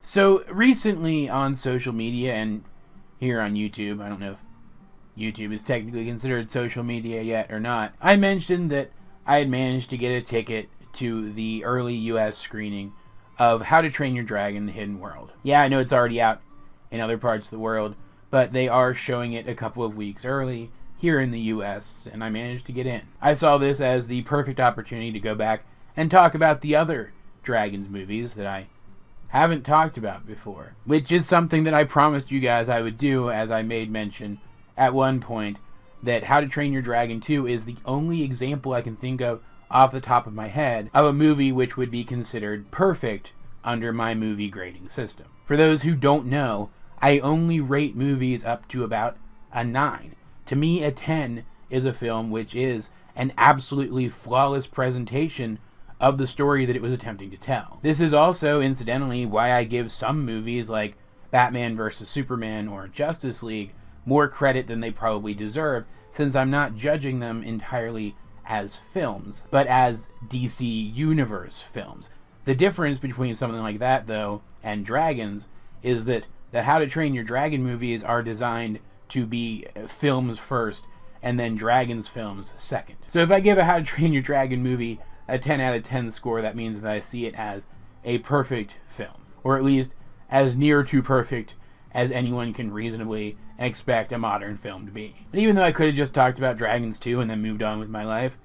So recently on social media and here on YouTube, I don't know if YouTube is technically considered social media yet or not, I mentioned that I had managed to get a ticket to the early US screening of How to Train Your Dragon: The Hidden World. Yeah, I know it's already out in other parts of the world, but they are showing it a couple of weeks early here in the US, and I managed to get in. I saw this as the perfect opportunity to go back and talk about the other Dragons movies that I haven't talked about before, which is something that I promised you guys I would do, as I made mention at one point that How to Train Your Dragon 2 is the only example I can think of off the top of my head of a movie which would be considered perfect under my movie grading system. For those who don't know, I only rate movies up to about a 9. To me, a 10 is a film which is an absolutely flawless presentation of the story that it was attempting to tell. This is also, incidentally, why I give some movies like Batman vs. Superman or Justice League more credit than they probably deserve, since I'm not judging them entirely as films, but as DC Universe films. The difference between something like that, though, and Dragons, is that the How to Train Your Dragon movies are designed to be films first, and then Dragons films second. So if I give a How to Train Your Dragon movie a 10 out of 10 score, that means that I see it as a perfect film, or at least as near to perfect as anyone can reasonably expect a modern film to be. But even though I could have just talked about Dragons 2 and then moved on with my life,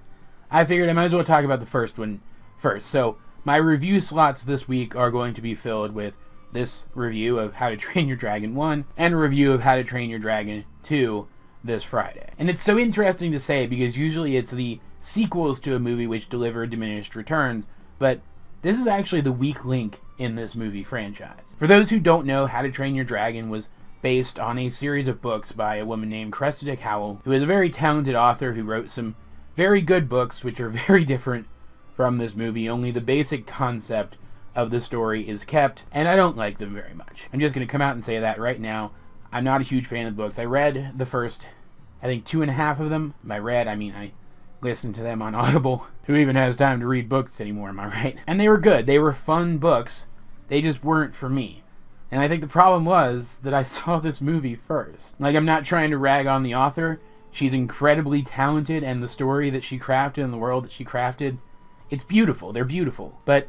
I figured I might as well talk about the first one first. So my review slots this week are going to be filled with this review of How to Train Your Dragon 1 and a review of How to Train Your Dragon 2 this Friday. And it's so interesting to say because usually it's the sequels to a movie which deliver diminished returns, but this is actually the weak link in this movie franchise. For those who don't know, How to Train Your Dragon was based on a series of books by a woman named Kristina Lee, who is a very talented author who wrote some very good books which are very different from this movie, only the basic concept of the story is kept, and I don't like them very much. I'm just going to come out and say that right now. I'm not a huge fan of the books. I read the first, I think, 2.5 of them. By read, I mean I listened to them on Audible. Who even has time to read books anymore, am I right? And they were good. They were fun books. They just weren't for me. And I think the problem was that I saw this movie first. Like, I'm not trying to rag on the author. She's incredibly talented, and the story that she crafted and the world that she crafted, it's beautiful. They're beautiful. But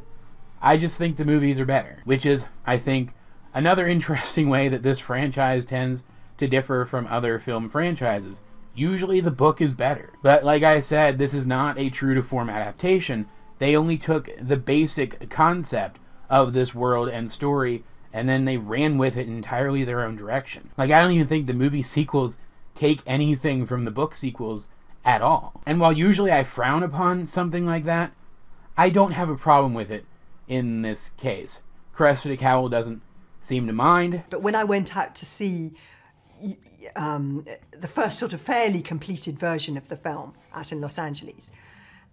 I just think the movies are better. Which is, I think, another interesting way that this franchise tends to differ from other film franchises. Usually the book is better. But like I said, this is not a true-to-form adaptation. They only took the basic concept of this world and story, and then they ran with it entirely their own direction. Like, I don't even think the movie sequels take anything from the book sequels at all. And while usually I frown upon something like that, I don't have a problem with it in this case. Kristina Lee doesn't seem to mind. But when I went out to see the first sort of fairly completed version of the film out in Los Angeles,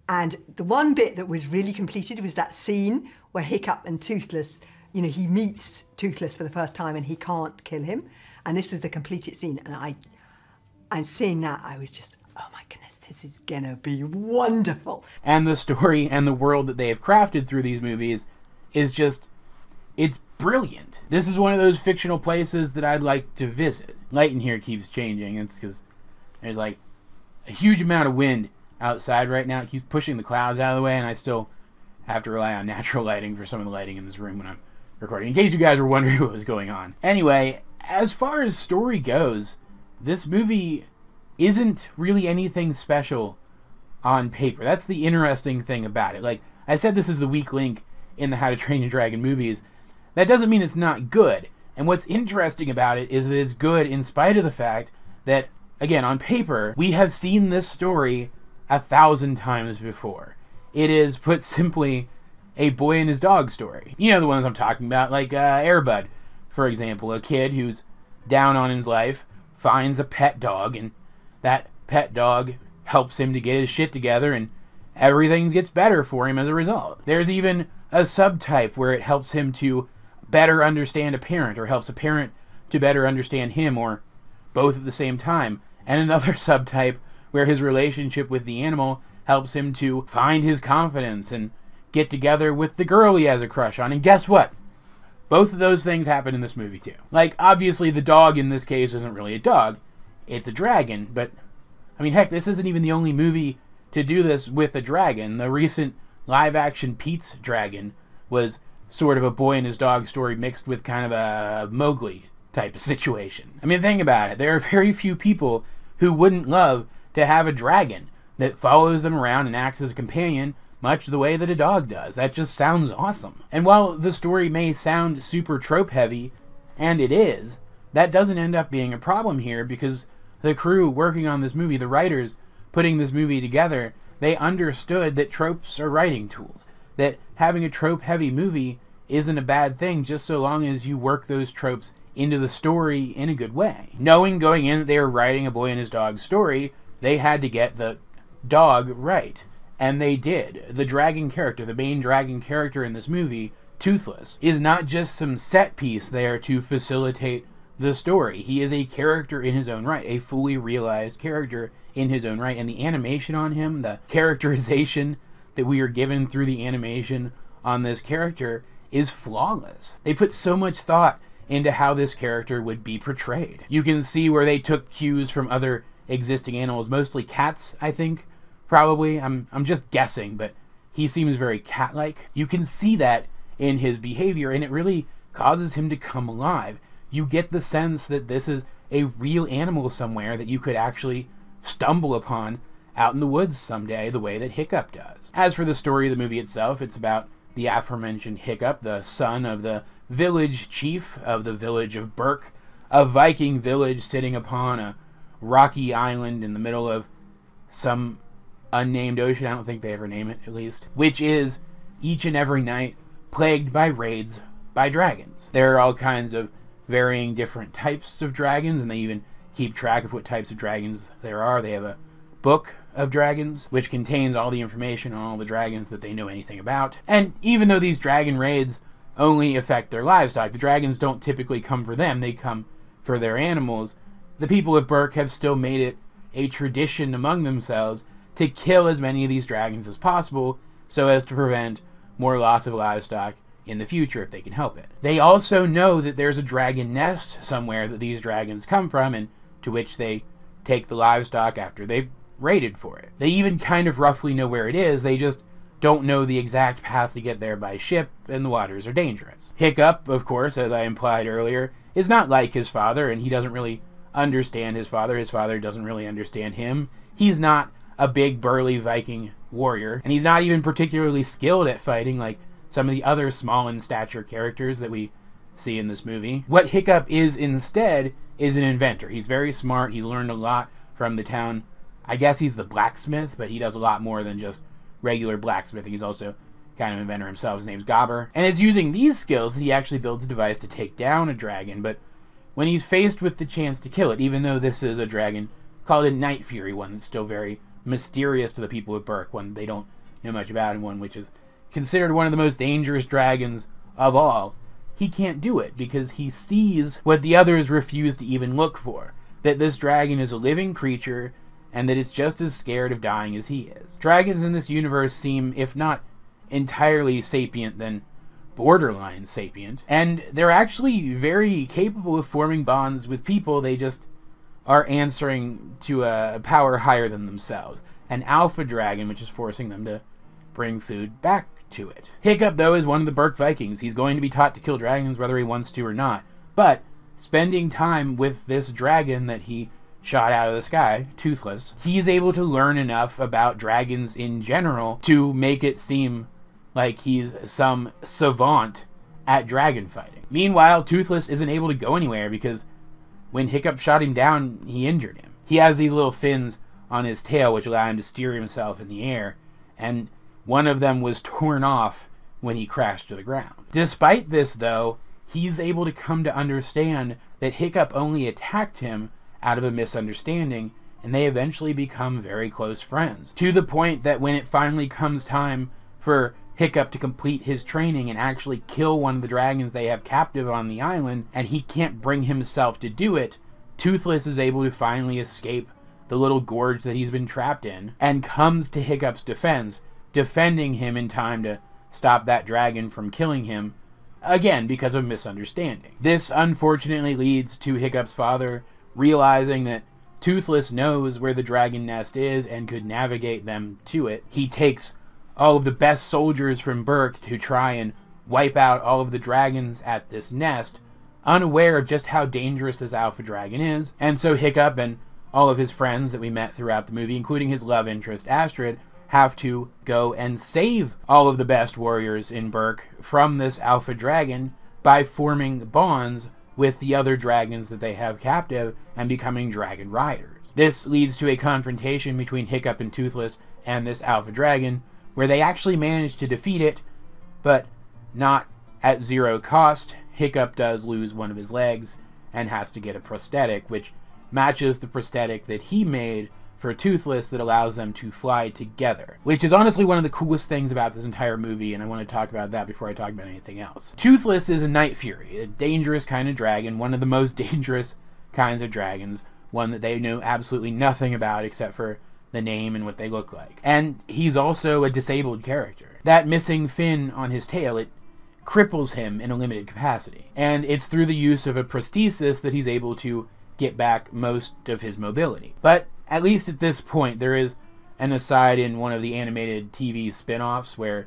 and the one bit that was really completed was that scene where Hiccup and Toothless, you know, he meets Toothless for the first time and he can't kill him, and this was the completed scene, and seeing that, I was just, oh my goodness, this is gonna be wonderful. And the story and the world that they have crafted through these movies is just, it's brilliant. This is one of those fictional places that I'd like to visit. Light in here keeps changing. It's because there's like a huge amount of wind outside right now. It keeps pushing the clouds out of the way, and I still have to rely on natural lighting for some of the lighting in this room when I'm recording, in case you guys were wondering what was going on. Anyway, as far as story goes, this movie isn't really anything special on paper. That's the interesting thing about it. Like I said, this is the weak link in the How to Train Your Dragon movies. That doesn't mean it's not good. And what's interesting about it is that it's good in spite of the fact that, again, on paper, we have seen this story 1,000 times before. It is, put simply, a boy and his dog story. You know the ones I'm talking about, like Air Bud, for example. A kid who's down on his life finds a pet dog, and that pet dog helps him to get his shit together, and everything gets better for him as a result. There's even a subtype where it helps him to better understand a parent, or helps a parent to better understand him, or both at the same time. And another subtype where his relationship with the animal helps him to find his confidence and get together with the girl he has a crush on. And guess what? Both of those things happen in this movie too. Like, obviously the dog in this case isn't really a dog, it's a dragon, but, I mean, heck, this isn't even the only movie to do this with a dragon. The recent live-action Pete's Dragon was sort of a boy and his dog story mixed with kind of a Mowgli type of situation. I mean, think about it. There are very few people who wouldn't love to have a dragon that follows them around and acts as a companion, much the way that a dog does. That just sounds awesome. And while the story may sound super trope-heavy, and it is, that doesn't end up being a problem here, because the crew working on this movie, the writers putting this movie together, they understood that tropes are writing tools. That having a trope-heavy movie isn't a bad thing, just so long as you work those tropes into the story in a good way. Knowing going in that they were writing a boy and his dog story, they had to get the dog right. And they did. The dragon character, the main dragon character in this movie, Toothless, is not just some set piece there to facilitate the story. He is a character in his own right, a fully realized character in his own right. And the animation on him, the characterization that we are given through the animation on this character is flawless. They put so much thought into how this character would be portrayed. You can see where they took cues from other existing animals, mostly cats, I think. Probably. I'm just guessing, but he seems very cat-like. You can see that in his behavior, and it really causes him to come alive. You get the sense that this is a real animal somewhere that you could actually stumble upon out in the woods someday, the way that Hiccup does. As for the story of the movie itself, it's about the aforementioned Hiccup, the son of the village chief of the village of Burke, a Viking village sitting upon a rocky island in the middle of some unnamed ocean. I don't think they ever name it, at least. Which is, each and every night, plagued by raids by dragons. There are all kinds of varying different types of dragons, and they even keep track of what types of dragons there are. They have a book of dragons, which contains all the information on all the dragons that they know anything about. And even though these dragon raids only affect their livestock, the dragons don't typically come for them, they come for their animals. The people of Burke have still made it a tradition among themselves to kill as many of these dragons as possible, so as to prevent more loss of livestock in the future if they can help it. They also know that there's a dragon nest somewhere that these dragons come from, and to which they take the livestock after they've raided for it. They even kind of roughly know where it is, they just don't know the exact path to get there by ship, and the waters are dangerous. Hiccup, of course, as I implied earlier, is not like his father, and he doesn't really understand his father. His father doesn't really understand him. He's not a big burly Viking warrior, and he's not even particularly skilled at fighting like some of the other small in stature characters that we see in this movie. What Hiccup is instead is an inventor. He's very smart. He's learned a lot from the town. I guess he's the blacksmith, but he does a lot more than just regular blacksmithing. He's also kind of an inventor himself. His name's Gobber. And it's using these skills that he actually builds a device to take down a dragon, but when he's faced with the chance to kill it, even though this is a dragon called a Night Fury, one that's still very mysterious to the people of Burke, one they don't know much about, and one which is considered one of the most dangerous dragons of all, he can't do it because he sees what the others refuse to even look for, that this dragon is a living creature and that it's just as scared of dying as he is. Dragons in this universe seem, if not entirely sapient, then borderline sapient, and they're actually very capable of forming bonds with people. They just are answering to a power higher than themselves, an alpha dragon, which is forcing them to bring food back to it. Hiccup, though, is one of the Burke Vikings. He's going to be taught to kill dragons whether he wants to or not, but spending time with this dragon that he shot out of the sky, Toothless, he's able to learn enough about dragons in general to make it seem like he's some savant at dragon fighting. Meanwhile, Toothless isn't able to go anywhere because when Hiccup shot him down, he injured him. He has these little fins on his tail which allow him to steer himself in the air, and one of them was torn off when he crashed to the ground. Despite this, though, he's able to come to understand that Hiccup only attacked him out of a misunderstanding, and they eventually become very close friends. To the point that when it finally comes time for Hiccup to complete his training and actually kill one of the dragons they have captive on the island, and he can't bring himself to do it, Toothless is able to finally escape the little gorge that he's been trapped in, and comes to Hiccup's defense, defending him in time to stop that dragon from killing him, again, because of misunderstanding. This unfortunately leads to Hiccup's father realizing that Toothless knows where the dragon nest is and could navigate them to it. He takes all of the best soldiers from Berk to try and wipe out all of the dragons at this nest, unaware of just how dangerous this alpha dragon is. And so Hiccup and all of his friends that we met throughout the movie, including his love interest Astrid, have to go and save all of the best warriors in Berk from this alpha dragon by forming bonds with the other dragons that they have captive and becoming dragon riders. This leads to a confrontation between Hiccup and Toothless and this alpha dragon, where they actually manage to defeat it, but not at zero cost. Hiccup does lose one of his legs and has to get a prosthetic, which matches the prosthetic that he made for Toothless that allows them to fly together, which is honestly one of the coolest things about this entire movie, and I want to talk about that before I talk about anything else. Toothless is a Night Fury, a dangerous kind of dragon, one of the most dangerous kinds of dragons, one that they know absolutely nothing about except for the name and what they look like. And he's also a disabled character. That missing fin on his tail, it cripples him in a limited capacity, and it's through the use of a prosthesis that he's able to get back most of his mobility. But at least at this point, there is an aside in one of the animated TV spin-offs where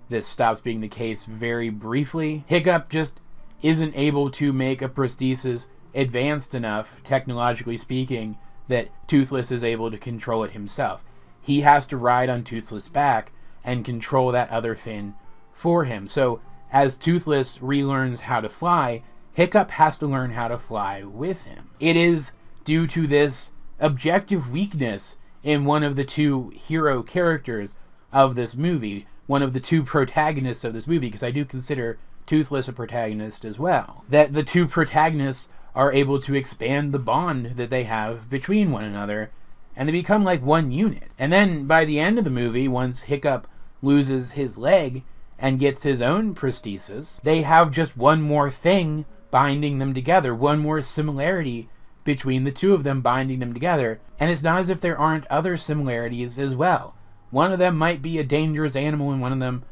this stops being the case very briefly. Hiccup just isn't able to make a prosthesis advanced enough, technologically speaking, that Toothless is able to control it himself. He has to ride on Toothless' back and control that other fin for him. So as Toothless relearns how to fly, Hiccup has to learn how to fly with him. It is due to this objective weakness in one of the two hero characters of this movie, one of the two protagonists of this movie, because I do consider Toothless a protagonist as well, that the two protagonists are able to expand the bond that they have between one another, and they become like one unit. And then by the end of the movie, once Hiccup loses his leg and gets his own prosthesis, they have just one more thing binding them together, one more similarity between the two of them binding them together. And it's not as if there aren't other similarities as well. One of them might be a dangerous animal and one of them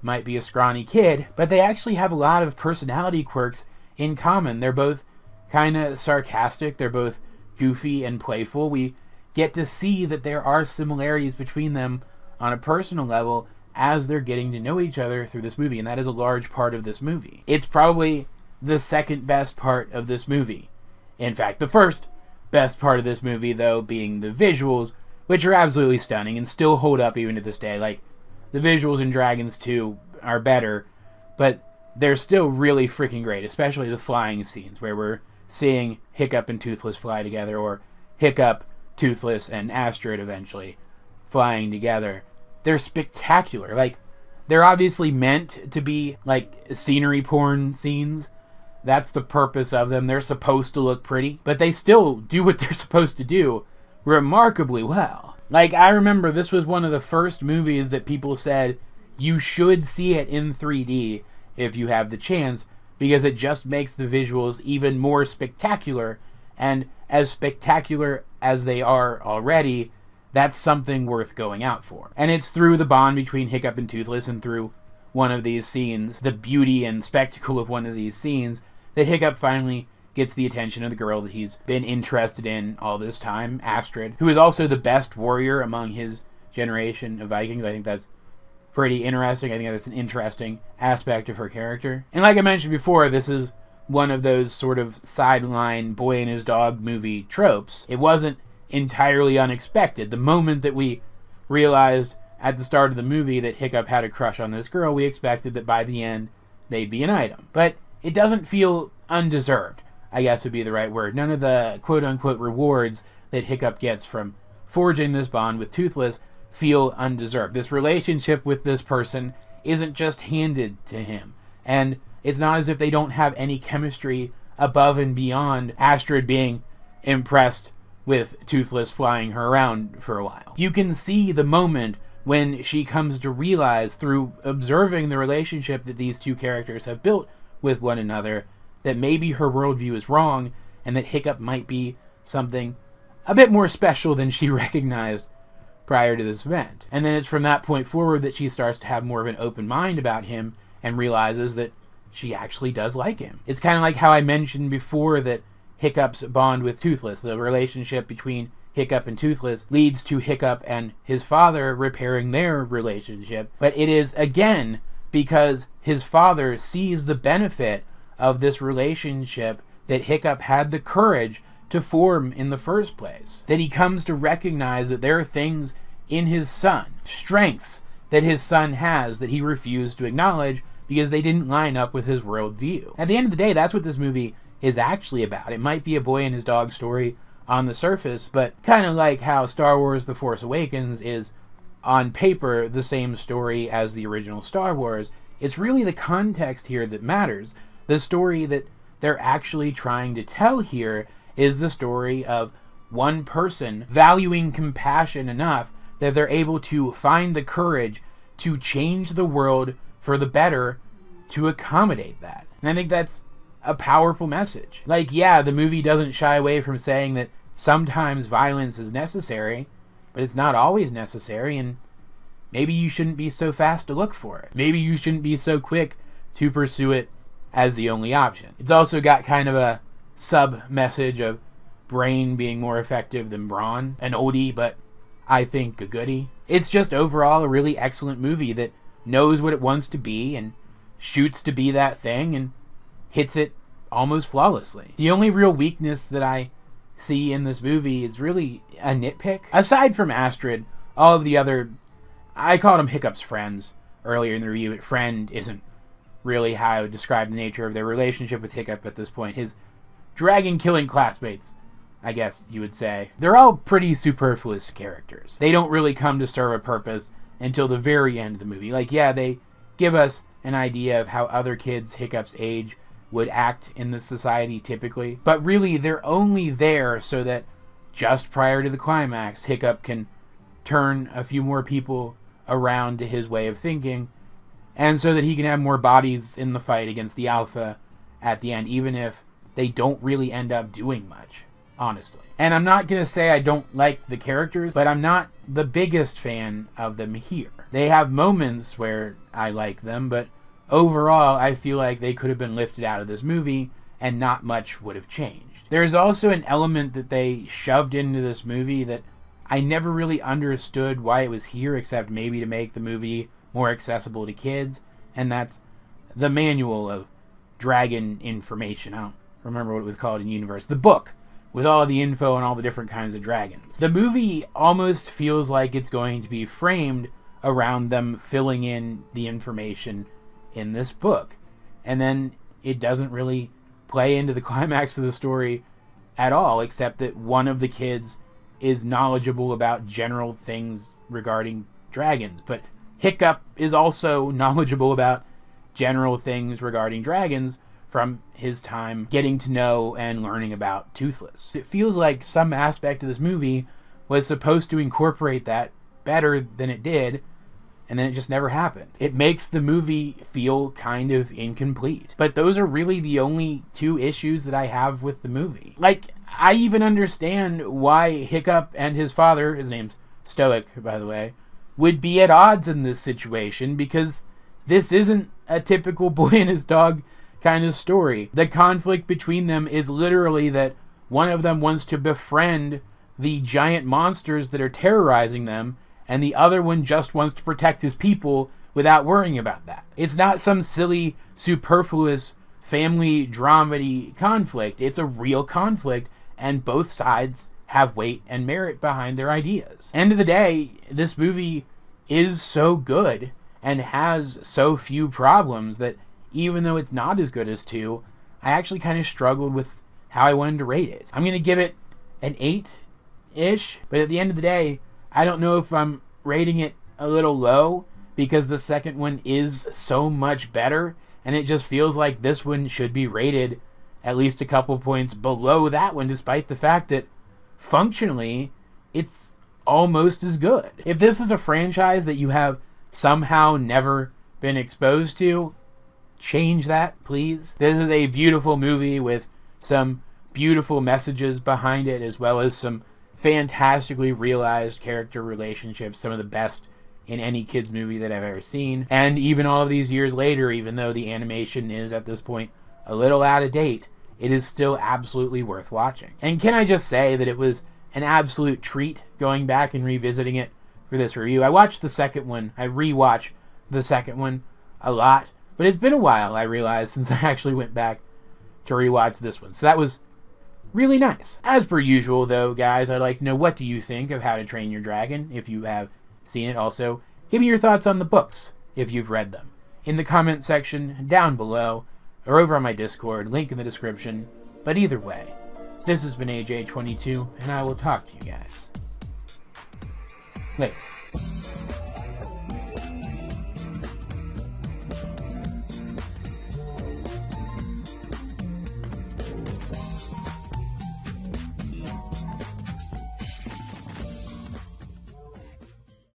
might be a scrawny kid, but they actually have a lot of personality quirks in common. They're both kind of sarcastic, they're both goofy and playful. We get to see that there are similarities between them on a personal level as they're getting to know each other through this movie, and that is a large part of this movie. It's probably the second best part of this movie. In fact, the first best part of this movie, though, being the visuals, which are absolutely stunning and still hold up even to this day. Like, the visuals in Dragons 2 are better, but they're still really freaking great, especially the flying scenes where we're seeing Hiccup and Toothless fly together, or Hiccup, Toothless, and Astrid eventually flying together. They're spectacular. Like, they're obviously meant to be, like, scenery porn scenes. That's the purpose of them. They're supposed to look pretty, but they still do what they're supposed to do remarkably well. Like, I remember this was one of the first movies that people said you should see it in 3D if you have the chance, because it just makes the visuals even more spectacular, and as spectacular as they are already, that's something worth going out for. And it's through the bond between Hiccup and Toothless and through one of these scenes, the beauty and spectacle of one of these scenes, that Hiccup finally gets the attention of the girl that he's been interested in all this time, Astrid, who is also the best warrior among his generation of Vikings. I think that's pretty interesting. I think that's an interesting aspect of her character. And like I mentioned before, this is one of those sort of sideline boy and his dog movie tropes. It wasn't entirely unexpected. The moment that we realized at the start of the movie that Hiccup had a crush on this girl, we expected that by the end they'd be an item. But it doesn't feel undeserved, I guess would be the right word. None of the quote-unquote rewards that Hiccup gets from forging this bond with Toothless feel undeserved. This relationship with this person isn't just handed to him. And it's not as if they don't have any chemistry above and beyond Astrid being impressed with Toothless flying her around for a while. You can see the moment when she comes to realize, through observing the relationship that these two characters have built with one another, that maybe her worldview is wrong and that Hiccup might be something a bit more special than she recognized prior to this event. And then it's from that point forward that she starts to have more of an open mind about him and realizes that she actually does like him. It's kind of like how I mentioned before that Hiccup's bond with Toothless, the relationship between Hiccup and Toothless, leads to Hiccup and his father repairing their relationship. But it is, again, because his father sees the benefit of this relationship that Hiccup had the courage to form in the first place. That he comes to recognize that there are things in his son, strengths that his son has that he refused to acknowledge because they didn't line up with his worldview. At the end of the day, that's what this movie is actually about. It might be a boy and his dog story on the surface, but kind of like how Star Wars The Force Awakens is on paper the same story as the original Star Wars. It's really the context here that matters. The story that they're actually trying to tell here is the story of one person valuing compassion enough that they're able to find the courage to change the world for the better to accommodate that. And I think that's a powerful message. Like, yeah, the movie doesn't shy away from saying that sometimes violence is necessary, but it's not always necessary, and maybe you shouldn't be so fast to look for it. Maybe you shouldn't be so quick to pursue it as the only option. It's also got kind of a sub-message of brain being more effective than brawn. An oldie, but I think a goodie. It's just overall a really excellent movie that knows what it wants to be and shoots to be that thing and hits it almost flawlessly. The only real weakness that I see in this movie is really a nitpick. Aside from Astrid, all of the other, I called them Hiccup's friends earlier in the review, but friend isn't really how I would describe the nature of their relationship with Hiccup at this point. His dragon-killing classmates, I guess you would say. They're all pretty superfluous characters. They don't really come to serve a purpose until the very end of the movie. Like, yeah, they give us an idea of how other kids Hiccup's age would act in this society typically, but really they're only there so that just prior to the climax, Hiccup can turn a few more people around to his way of thinking, and so that he can have more bodies in the fight against the Alpha at the end, even if they don't really end up doing much, honestly. And I'm not going to say I don't like the characters, but I'm not the biggest fan of them here. They have moments where I like them, but overall, I feel like they could have been lifted out of this movie and not much would have changed. There's also an element that they shoved into this movie that I never really understood why it was here, except maybe to make the movie more accessible to kids, and that's the manual of dragon information. I don't remember what it was called in universe. The book with all the info on all the different kinds of dragons. The movie almost feels like it's going to be framed around them filling in the information in this book, and then it doesn't really play into the climax of the story at all, except that one of the kids is knowledgeable about general things regarding dragons, but Hiccup is also knowledgeable about general things regarding dragons from his time getting to know and learning about Toothless. It feels like some aspect of this movie was supposed to incorporate that better than it did, and then it just never happened. It makes the movie feel kind of incomplete. But those are really the only two issues that I have with the movie. Like, I even understand why Hiccup and his father, his name's Stoic, by the way, would be at odds in this situation, because this isn't a typical boy and his dog kind of story. The conflict between them is literally that one of them wants to befriend the giant monsters that are terrorizing them, and the other one just wants to protect his people without worrying about that. It's not some silly, superfluous, family dramedy conflict. It's a real conflict, and both sides have weight and merit behind their ideas. End of the day, this movie is so good and has so few problems that even though it's not as good as 2, I actually kind of struggled with how I wanted to rate it. I'm going to give it an 8-ish, but at the end of the day, I don't know if I'm rating it a little low because the second one is so much better, and it just feels like this one should be rated at least a couple points below that one, despite the fact that functionally it's almost as good. If this is a franchise that you have somehow never been exposed to, change that, please. This is a beautiful movie with some beautiful messages behind it, as well as some fantastically realized character relationships, some of the best in any kids movie that I've ever seen. And even all of these years later, even though the animation is at this point a little out of date, it is still absolutely worth watching. And can I just say that it was an absolute treat going back and revisiting it for this review. I watched the second one. I rewatched the second one a lot. But it's been a while, I realized, since I actually went back to rewatch this one. So that was really nice. As per usual, though, guys, I'd like to know, what do you think of How to Train Your Dragon, if you have seen it? Also, give me your thoughts on the books, if you've read them, in the comment section down below, or over on my Discord, link in the description. But either way, this has been AJ22, and I will talk to you guys later.